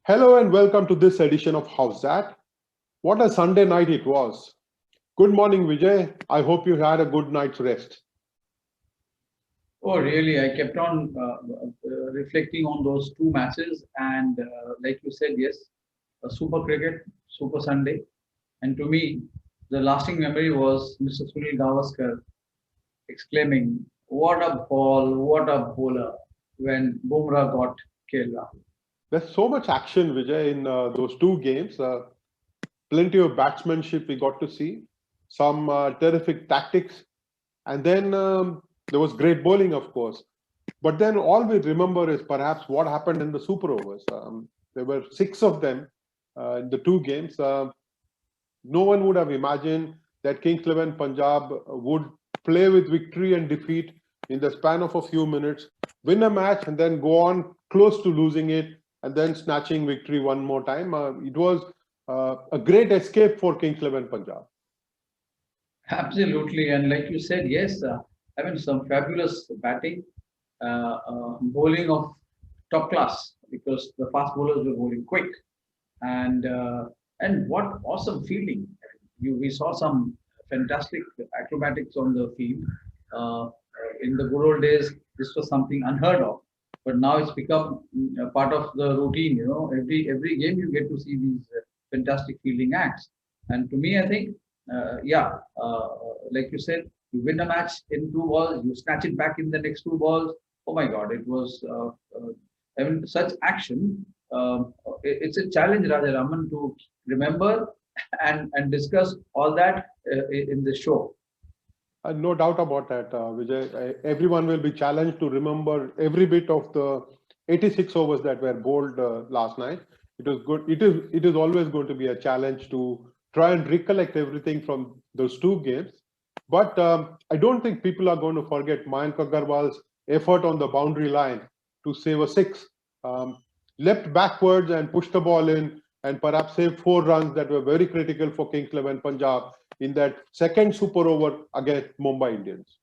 Hello and welcome to this edition of How's That? What a Sunday night it was. Good morning, Vijay. I hope you had a good night's rest. Oh, really? I kept on reflecting on those two matches, and like you said, yes, a super cricket, super Sunday. And to me, the lasting memory was Mr. Sunil Gavaskar exclaiming, "What a ball! What a bowler!" when Bumrah got KL Rahul. There's so much action, Vijay, in those two games. Plenty of batsmanship we got to see, some terrific tactics, and then there was great bowling, of course. But then all we remember is perhaps what happened in the super overs. There were six of them in the two games. No one would have imagined that Kings 11 Punjab would play with victory and defeat in the span of a few minutes, win a match, and then go on close to losing it, and then snatching victory one more time. It was a great escape for Kings 11 Punjab. Absolutely, and like you said, yes, I mean some fabulous batting, bowling of top class because the fast bowlers were bowling quick, and what awesome fielding! We saw some fantastic acrobatics on the field. In the good old days, this was something unheard of, but now it's become a part of the routine. You know, every game you get to see these fantastic fielding acts, and to me, I think, yeah, like you said, you win a match in two balls, you snatch it back in the next two balls. Oh my God, it was I mean such action. It's a challenge, Raja Raman, to remember and discuss all that in the show. No doubt about that, Vijay. Everyone will be challenged to remember every bit of the 86 overs that were bowled last night. It was good. It is always going to be a challenge to try and recollect everything from those two games. But I don't think people are going to forget Mayank Agarwal's effort on the boundary line to save a six. Leapt backwards and pushed the ball in, and perhaps saved 4 runs that were very critical for Kings 11 Punjab in that second super over against Mumbai Indians.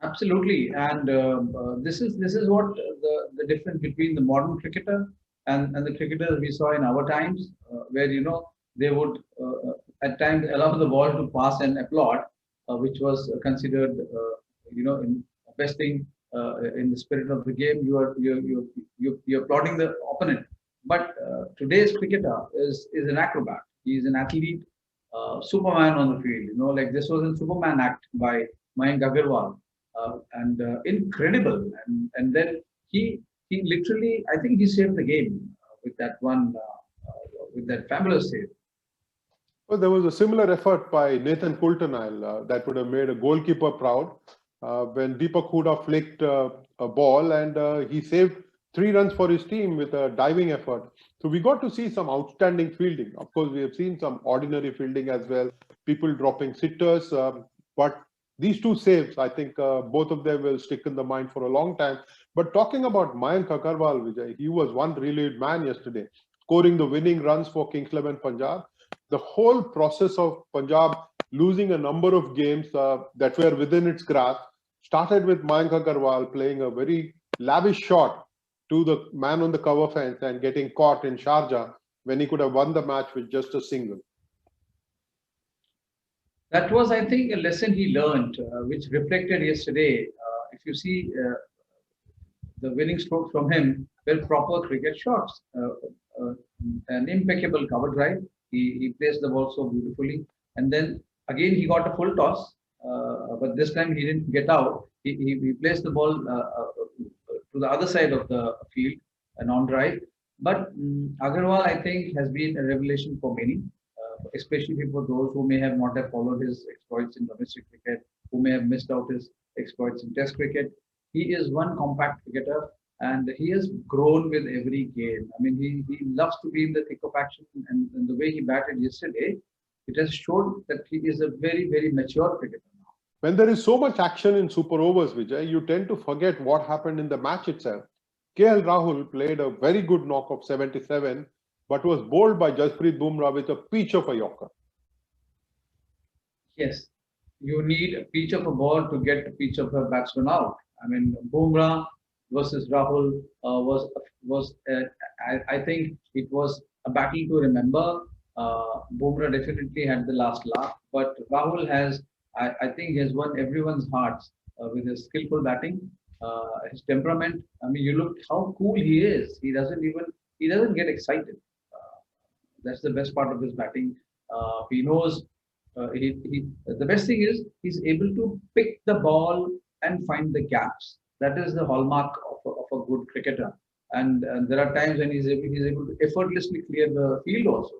Absolutely, and this is what the difference between the modern cricketer and the cricketers we saw in our times, where they would at times allow the ball to pass and applaud, which was considered in best thing in the spirit of the game. You're applauding the opponent, but today's cricketer is an acrobat. He's an athlete, Superman on the field. Like this was a Superman act by Mayank Agarwal, and incredible. And then he literally, I think he saved the game with that one, with that fabulous save. Well, there was a similar effort by Nathan Coulter-Nile that would have made a goalkeeper proud when Deepak Hooda flicked a ball and he saved 3 runs for his team with a diving effort. So we got to see some outstanding fielding. Of course, we have seen some ordinary fielding as well, people dropping sitters. But these two saves, I think both of them will stick in the mind for a long time. But talking about Mayank Agarwal, Vijay, he was one relieved man yesterday, scoring the winning runs for Kings 11 Punjab. The whole process of Punjab losing a number of games that were within its grasp started with Mayank Agarwal playing a very lavish shot to the man on the cover fence and getting caught in Sharjah when he could have won the match with just a single. That was, I think, a lesson he learned, which reflected yesterday. If you see the winning strokes from him, were proper cricket shots, an impeccable cover drive. He placed the ball so beautifully, and then again he got a full toss, but this time he didn't get out. He placed the ball to the other side of the field, a non-drive. But Agarwal, I think, has been a revelation for many, especially for those who may have not have followed his exploits in domestic cricket, who may have missed out his exploits in Test cricket. He is one compact cricketer and he has grown with every game. I mean, he loves to be in the thick of action, and the way he batted yesterday, it has shown that he is a very, very mature cricketer now. When there is so much action in super overs, Vijay, you tend to forget what happened in the match itself. KL Rahul played a very good knock of 77, but was bowled by Jasprit Bumrah with a peach of a Yorker. Yes, you need a pitch of a ball to get a pitch of a batsman out. I mean, Bumrah versus Rahul I think it was a battle to remember. Bumrah definitely had the last laugh, but Rahul has, I think, he has won everyone's hearts with his skillful batting, his temperament. I mean, you look how cool he is. He doesn't get excited. That's the best part of his batting. He knows the best thing is he's able to pick the ball and find the gaps. That is the hallmark of a good cricketer. And there are times when he's able to effortlessly clear the field also,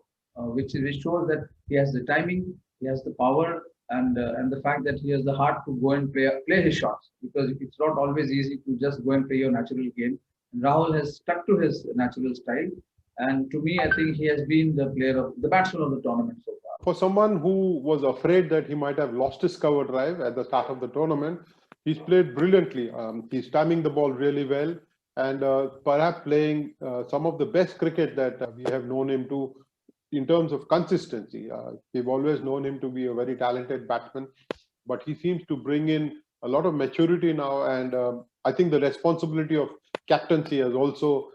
which shows that he has the timing, he has the power, and the fact that he has the heart to go and play his shots, because it's not always easy to just go and play your natural game. And Rahul has stuck to his natural style, and to me, I think he has been the batsman of the tournament so far. For someone who was afraid that he might have lost his cover drive at the start of the tournament, he's played brilliantly. He's timing the ball really well, and perhaps playing some of the best cricket that we have known him to in terms of consistency. We've always known him to be a very talented batsman, but he seems to bring in a lot of maturity now, and I think the responsibility of captaincy has also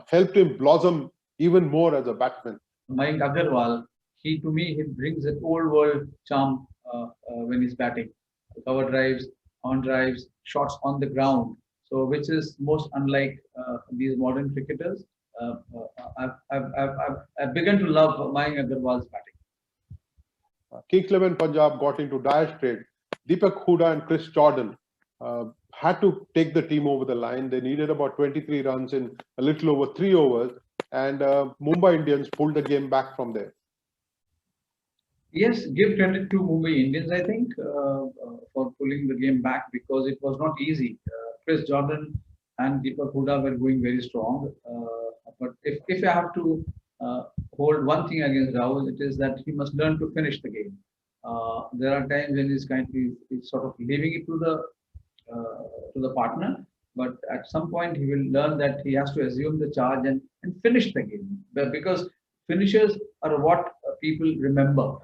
helped him blossom even more as a batsman. Mayank Agarwal, to me, he brings an old world charm when he's batting. Cover drives, on drives, shots on the ground. So, which is most unlike these modern cricketers. I've begun to love Mayank Agarwal's batting. Kings 11 Punjab got into dire straits. Deepak Hooda and Chris Jordan had to take the team over the line. They needed about 23 runs in a little over 3 overs, and Mumbai Indians pulled the game back from there. Yes, give credit to Mumbai Indians, I think, for pulling the game back, because it was not easy. Chris Jordan and Deepak Hooda were going very strong. But if I have to hold one thing against Rahul, it is that he must learn to finish the game. There are times when he's sort of leaving it to the partner, but at some point he will learn that he has to assume the charge and finish the game. Because finishers are what people remember.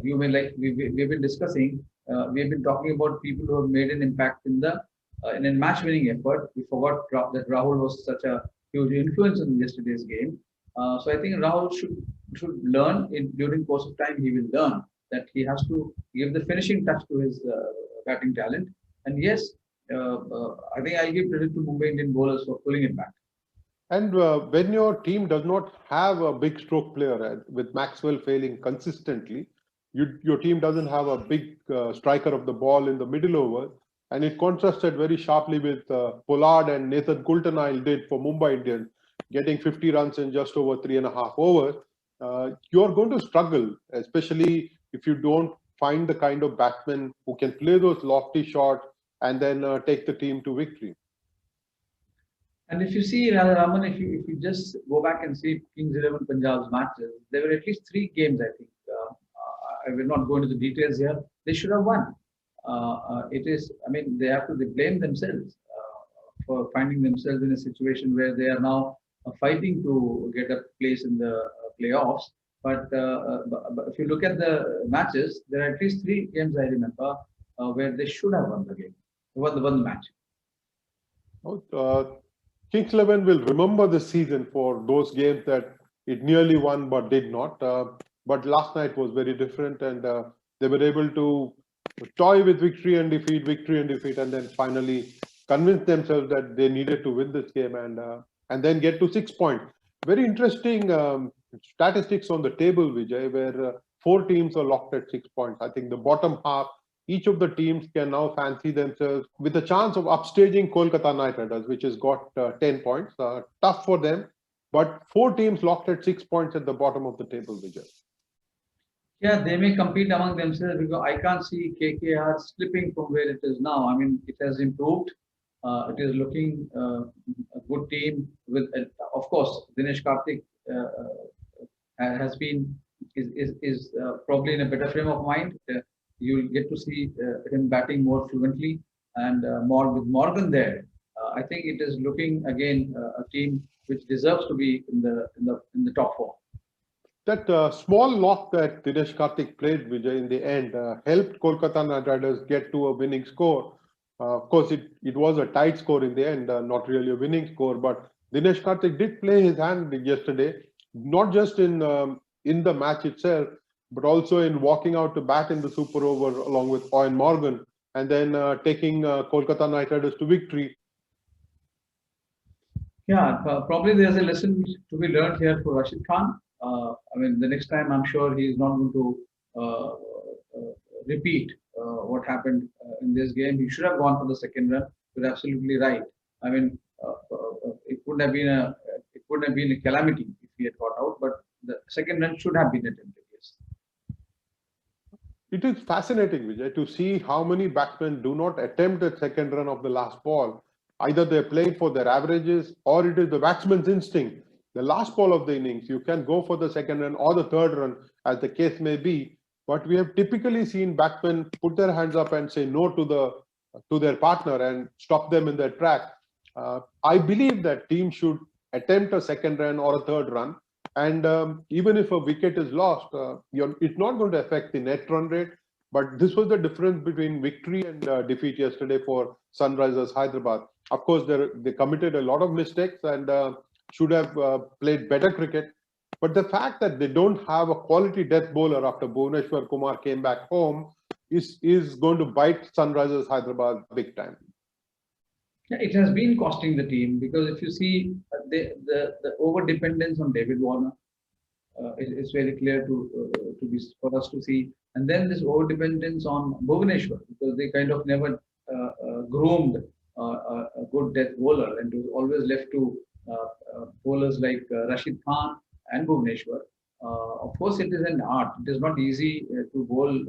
You may, like we've been discussing, we've been talking about people who have made an impact in a match-winning effort. We forgot that Rahul was such a huge influence in yesterday's game. So I think Rahul should learn during course of time. He will learn that he has to give the finishing touch to his batting talent. And yes, I think I give credit to Mumbai Indian bowlers for pulling it back. And when your team does not have a big stroke player, with Maxwell failing consistently, your team doesn't have a big striker of the ball in the middle over, and it contrasted very sharply with Pollard and Nathan Coulter-Nile did for Mumbai Indians, getting 50 runs in just over 3.5 overs. You're going to struggle, especially if you don't find the kind of batsman who can play those lofty shots and then take the team to victory. And if you see, Radha Raman, if you just go back and see Kings 11 Punjab's matches, there were at least 3 games, I think. I will not go into the details here. They should have won. They blame themselves for finding themselves in a situation where they are now fighting to get a place in the playoffs. But if you look at the matches, there are at least 3 games I remember where they should have won the game, won the match. Kings 11 will remember the season for those games that it nearly won but did not. But last night was very different, and they were able to toy with victory and defeat, and then finally convince themselves that they needed to win this game and then get to 6 points. Very interesting statistics on the table, Vijay, where 4 teams are locked at 6 points. I think the bottom half, each of the teams can now fancy themselves with a chance of upstaging Kolkata Knight Riders, which has got 10 points. Tough for them, but 4 teams locked at 6 points at the bottom of the table, Vijay. Yeah, they may compete among themselves, because I can't see KKR slipping from where it is now. I mean, it has improved. It is looking a good team with, of course, Dinesh Karthik has been is probably in a better frame of mind. You'll get to see him batting more fluently, and more with Morgan there. I think it is looking again a team which deserves to be in the top four. That small knock that Dinesh Karthik played, Vijay, in the end helped Kolkata Knight Riders get to a winning score. Of course, it was a tight score in the end, not really a winning score. But Dinesh Karthik did play his hand yesterday, not just in the match itself, but also in walking out to bat in the super over along with Eoin Morgan, and then taking Kolkata Knight Riders to victory. Yeah, probably there's a lesson to be learned here for Rashid Khan. I mean, the next time I'm sure he's not going to repeat what happened in this game. He should have gone for the second run. You're absolutely right. I mean, it would have been a calamity if he had got out, but the second run should have been attempted. Yes. It is fascinating, Vijay, to see how many batsmen do not attempt the second run of the last ball. Either they're playing for their averages or it is the batsman's instinct. The last ball of the innings, you can go for the second run or the third run, as the case may be. But we have typically seen batsmen put their hands up and say no to their partner and stop them in their track. I believe that teams should attempt a second run or a third run. And even if a wicket is lost, it's not going to affect the net run rate. But this was the difference between victory and defeat yesterday for Sunrisers Hyderabad. Of course, they committed a lot of mistakes and should have played better cricket. But the fact that they don't have a quality death bowler after Bhuvneshwar Kumar came back home is going to bite Sunrisers Hyderabad big time. Yeah, it has been costing the team because if you see the over dependence on David Warner, it's very clear for us to see, and then this over dependence on Bhuvaneshwar because they kind of never groomed a good death bowler and was always left to bowlers like Rashid Khan and Bhuvaneshwar. Of course, it is an art. It is not easy to bowl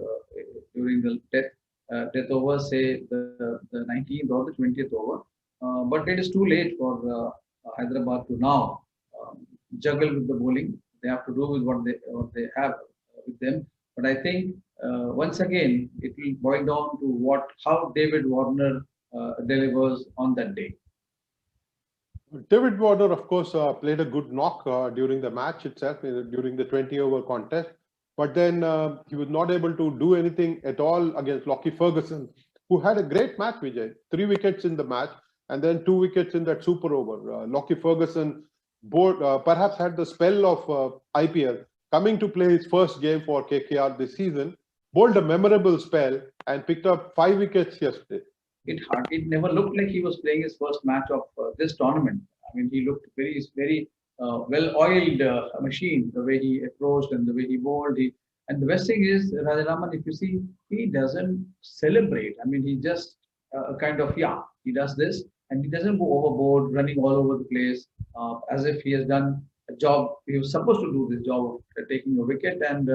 during the death over, say the 19th or the 20th over. But it is too late for Hyderabad to now juggle with the bowling. They have to do with what they have with them. But I think once again it will boil down to how David Warner delivers on that day. David Warner, of course, played a good knock during the match itself, during the 20-over contest. But then he was not able to do anything at all against Lockie Ferguson, who had a great match, Vijay. 3 wickets in the match and then 2 wickets in that super over. Lockie Ferguson perhaps had the spell of IPL, coming to play his first game for KKR this season, bowled a memorable spell and picked up 5 wickets yesterday. It never looked like he was playing his first match of this tournament. I mean, he looked very well-oiled machine, the way he approached and the way he bowled. And the best thing is, Rajaraman, if you see, he doesn't celebrate. I mean, he just he does this and he doesn't go overboard, running all over the place as if he has done a job. He was supposed to do this job of taking a wicket. And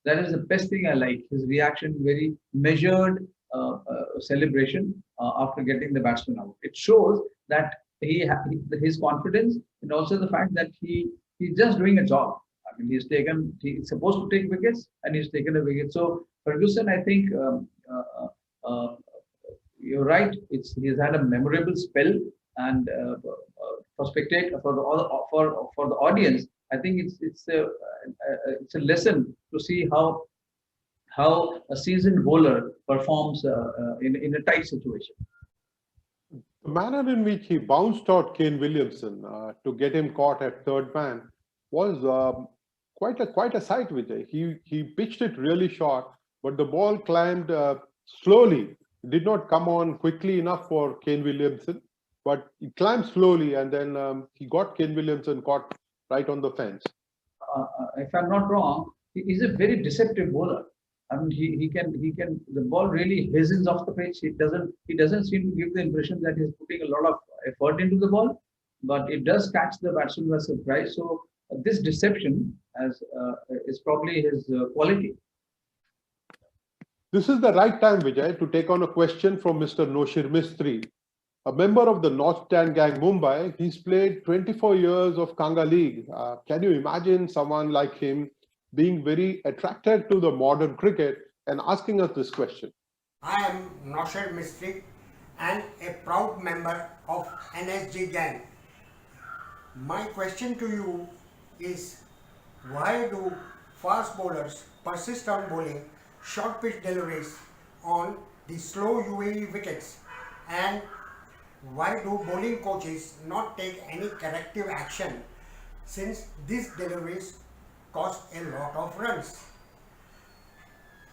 that is the best thing I like. His reaction, very measured celebration after getting the batsman out. It shows that his confidence and also the fact that he's just doing a job. I mean, he's supposed to take wickets and he's taken a wicket. So Ferguson, I think you're right. He's had a memorable spell, and for the audience, I think it's a lesson to see how a seasoned bowler performs in a tight situation. The manner in which he bounced out Kane Williamson to get him caught at third man was quite a sight, Vijay. He pitched it really short, but the ball climbed slowly. It did not come on quickly enough for Kane Williamson, but he climbed slowly, and then he got Kane Williamson caught right on the fence. If I'm not wrong, he is a very deceptive bowler. I mean, he can the ball really hastens off the pitch. He doesn't seem to give the impression that he's putting a lot of effort into the ball, but it does catch the batsman by surprise. So this deception is probably his quality. This is the right time, Vijay, to take on a question from Mr. Noshir Mistry. a member of the North Stand Gang Mumbai. He's played 24 years of Kanga League. Can you imagine someone like him being very attracted to the modern cricket and asking us this question? I am Naushad Mistry and a proud member of NSG Gang. My question to you is, why do fast bowlers persist on bowling short pitch deliveries on the slow UAE wickets, and why do bowling coaches not take any corrective action since these deliveries cost a lot of runs?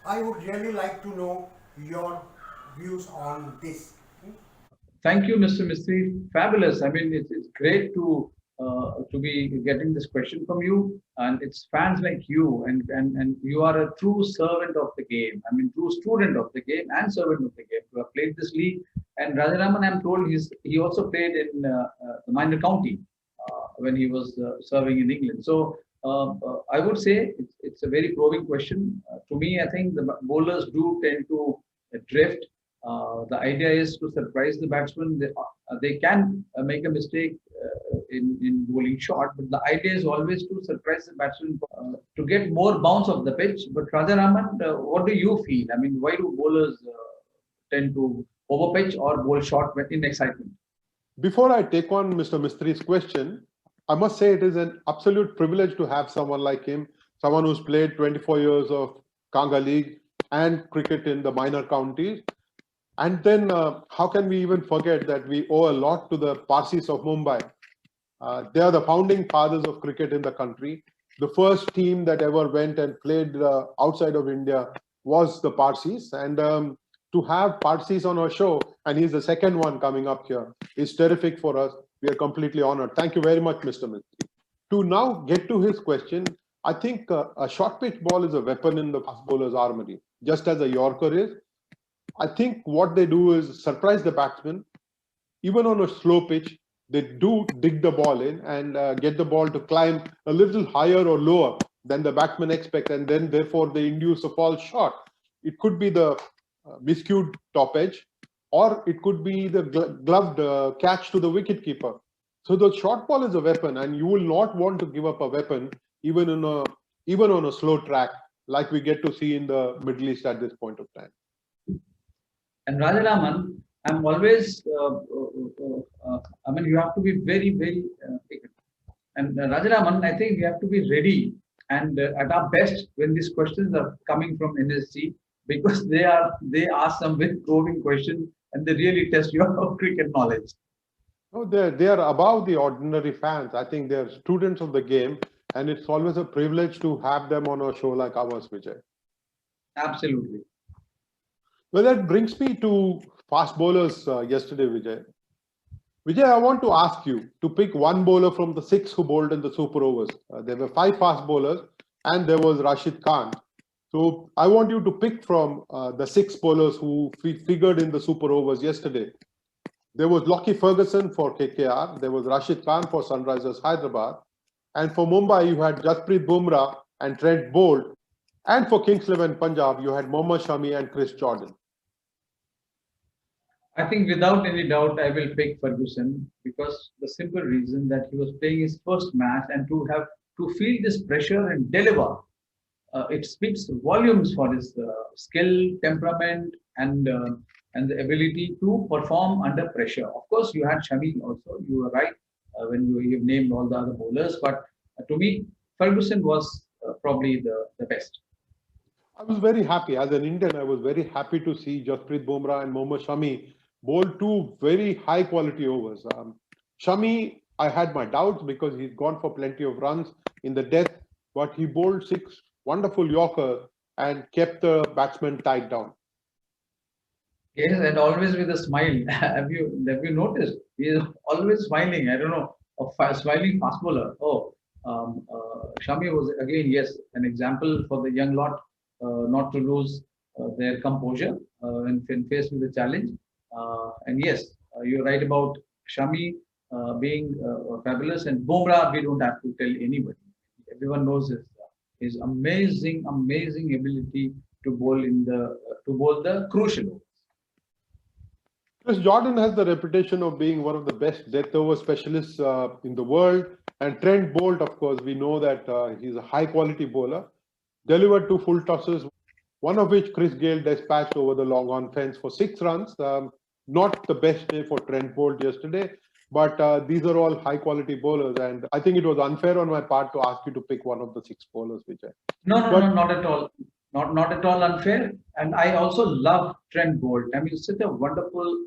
I would really like to know your views on this. Thank you, Mr. Mistry. Fabulous. I mean, it's great to be getting this question from you, and it's fans like you, and you are a true servant of the game. I mean, true student of the game and servant of the game. You have played this league, and Rajaraman, I'm told he also played in the minor county when he was serving in England. So I would say it's a very probing question. To me, I think the bowlers do tend to drift. The idea is to surprise the batsman. They can make a mistake in bowling short, but the idea is always to surprise the batsman to get more bounce of the pitch. But Rajaraman, what do you feel? I mean, why do bowlers tend to overpitch or bowl short in excitement? Before I take on Mr. Mistry's question, I must say it is an absolute privilege to have someone like him, someone who's played 24 years of Kanga League and cricket in the minor counties. And then how can we even forget that we owe a lot to the Parsis of Mumbai? They are the founding fathers of cricket in the country. The first team that ever went and played outside of India was the Parsis. And to have Parsis on our show, and he's the second one coming up here, is terrific for us. We are completely honored. Thank you very much, Mr. Mistry. To now get to his question, I think a short pitch ball is a weapon in the fast bowler's armory, just as a Yorker is. I think what they do is surprise the batsman. Even on a slow pitch, they do dig the ball in and get the ball to climb a little higher or lower than the batsman expects, and then therefore they induce a false shot. It could be the miscued top edge, or it could be the gloved catch to the wicket keeper. So the short ball is a weapon, and you will not want to give up a weapon even on a slow track, like we get to see in the Middle East at this point of time. And Rajaraman, I'm always, I mean, you have to be very, very, and Rajaraman, I think we have to be ready and at our best when these questions are coming from NSG, because they ask some very probing questions and they really test your cricket knowledge. No, they are above the ordinary fans. I think they're students of the game, and it's always a privilege to have them on a show like ours, Vijay. Absolutely. Well, that brings me to fast bowlers yesterday, Vijay. Vijay, I want to ask you to pick one bowler from the 6 who bowled in the super overs. There were 5 fast bowlers, and there was Rashid Khan. So I want you to pick from the 6 bowlers who figured in the super overs yesterday. There was Lockie Ferguson for KKR. There was Rashid Khan for Sunrisers Hyderabad. And for Mumbai, you had Jasprit Bumrah and Trent Boult. And for Kings XI Punjab, you had Mohammad Shami and Chris Jordan. I think without any doubt, I will pick Ferguson, because the simple reason that he was playing his first match, and to feel this pressure and deliver, it speaks volumes for his skill, temperament, and the ability to perform under pressure. Of course, you had Shami also. You were right when you named all the other bowlers, but to me, Ferguson was probably the best. I was very happy. As an Indian, I was very happy to see Jasprit Bumrah and Mohammad Shami bowl 2 very high quality overs. Shami, I had my doubts because he's gone for plenty of runs in the death, but he bowled 6 wonderful Yorkers and kept the batsman tied down. Yes, and always with a smile. Have you noticed? He is always smiling. I don't know, a smiling fast bowler. Oh, Shami was again, yes, an example for the young lot not to lose their composure when faced with the challenge. And yes, you're right about Shami being fabulous, and Bumrah, we don't have to tell anybody. Everyone knows his amazing ability to bowl the crucial overs. Chris Jordan has the reputation of being one of the best death over specialists in the world. And Trent Bolt, of course, we know that he's a high quality bowler. Delivered 2 full tosses, one of which Chris Gale dispatched over the long on fence for 6 runs. Not the best day for Trent Bolt yesterday, but these are all high quality bowlers. And I think it was unfair on my part to ask you to pick one of the 6 bowlers, Vijay. No, not at all. Not at all unfair. And I also love Trent Bolt. I mean, he's such a wonderful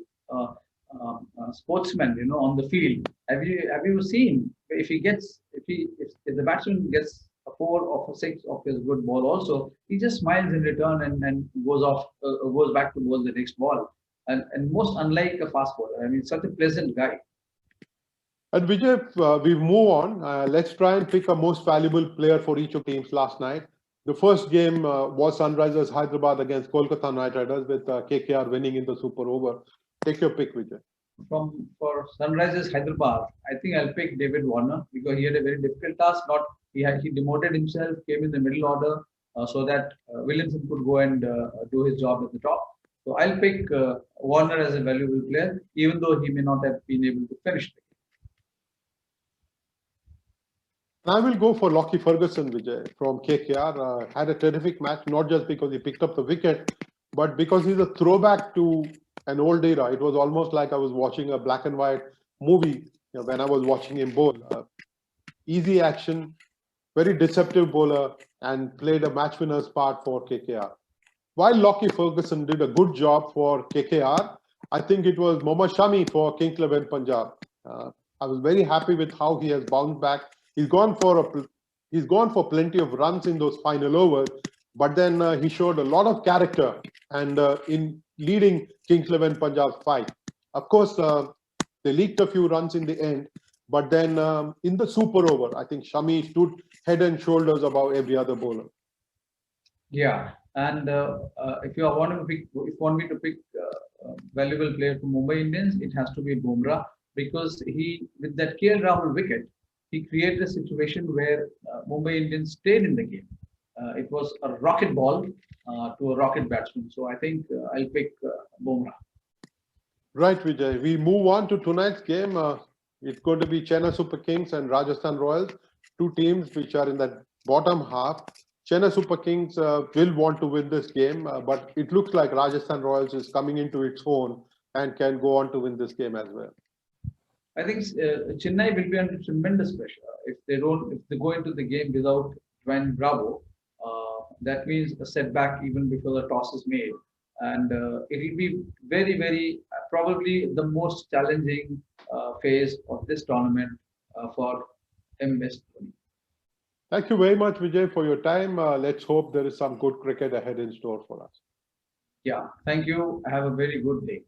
sportsman, on the field. Have you seen if the batsman gets a 4 or a 6 of his good ball also, he just smiles in return and goes back to bowl the next ball. And most unlike a fast bowler. I mean, such a pleasant guy. And Vijay, we move on. Let's try and pick a most valuable player for each of teams last night. The first game was Sunrisers Hyderabad against Kolkata Knight Riders with KKR winning in the super over. Take your pick, Vijay. For Sunrisers Hyderabad, I think I'll pick David Warner because he had a very difficult task. He demoted himself, came in the middle order so that Williamson could go and do his job at the top. So I'll pick Warner as a valuable player, even though he may not have been able to finish the game. I will go for Lockie Ferguson, Vijay, from KKR. Had a terrific match, not just because he picked up the wicket, but because he's a throwback to an old era. It was almost like I was watching a black and white movie when I was watching him bowl. Easy action, very deceptive bowler, and played a match winner's part for KKR. While Lockie Ferguson did a good job for KKR, I think it was Mohammad Shami for Kings XI Punjab. I was very happy with how he has bounced back. He's gone for plenty of runs in those final overs, but then he showed a lot of character and in leading Kings XI Punjab's fight. Of course, they leaked a few runs in the end, but then in the super over, I think Shami stood head and shoulders above every other bowler. Yeah, and if you want me to pick valuable player for Mumbai Indians, it has to be Bumrah because with that KL Rahul wicket, he created a situation where Mumbai Indians stayed in the game. It was a rocket ball to a rocket batsman. So I think I'll pick Bumrah. Right, Vijay. We move on to tonight's game. It's going to be Chennai Super Kings and Rajasthan Royals, 2 teams which are in that bottom half. Chennai Super Kings will want to win this game, but it looks like Rajasthan Royals is coming into its own and can go on to win this game as well. I think Chennai will be under tremendous pressure if they go into the game without Dwayne Bravo. That means a setback even before the toss is made, and it will be very, very probably the most challenging phase of this tournament for MS Dhoni. Thank you very much, Vijay, for your time. Let's hope there is some good cricket ahead in store for us. Yeah, thank you. Have a very good day.